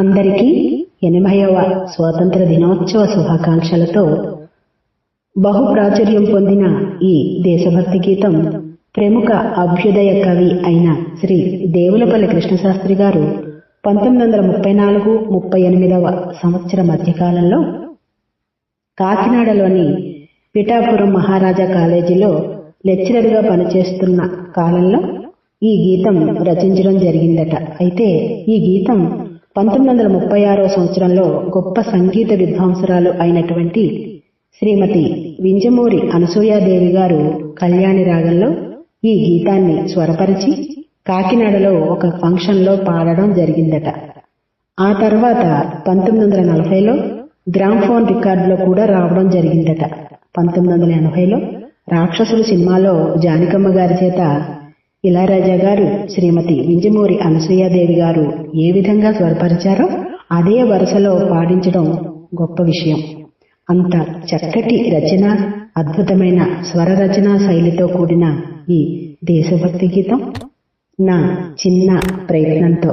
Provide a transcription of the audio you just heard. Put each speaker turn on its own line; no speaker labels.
అందరికీ 80వ స్వాతంత్ర దినోత్సవ శుభాకాంక్షలతో బహు ప్రాచుర్యం పొందిన ఈ దేశభక్తి గీతం ప్రముఖ అభ్యుదయ కవి అయిన శ్రీ దేవులపల్లి కృష్ణశాస్త్రి గారు 1934-38వ సంవత్సర మధ్యకాలంలో కాకినాడలోని పిఠాపురం మహారాజా కాలేజీలో లెక్చరర్గా పనిచేస్తున్న కాలంలో ఈ గీతం రచించడం జరిగిందట. అయితే ఈ గీతం 1936వ సంవత్సరంలో గొప్ప సంగీత విద్వాంసురాలు అయినటువంటి శ్రీమతి వింజమూరి అనసూయాదేవి గారు కళ్యాణి రాగంలో ఈ గీతాన్ని స్వరపరిచి కాకినాడలో ఒక ఫంక్షన్లో పాడడం జరిగిందట. ఆ తర్వాత 1940లో గ్రామ్ఫోన్ రికార్డులో కూడా రావడం జరిగిందట. 1980లో రాక్షసులు సినిమాలో జానకమ్మ గారి చేత ఇళయరాజా గారు శ్రీమతి వింజమూరి అనసూయాదేవి గారు ఏ విధంగా స్వరపరిచారో అదే వరుసలో పాడించడం గొప్ప విషయం. అంత చక్కటి రచన, అద్భుతమైన స్వర రచనా శైలితో కూడిన ఈ దేశభక్తి గీతం నా చిన్న ప్రయత్నంతో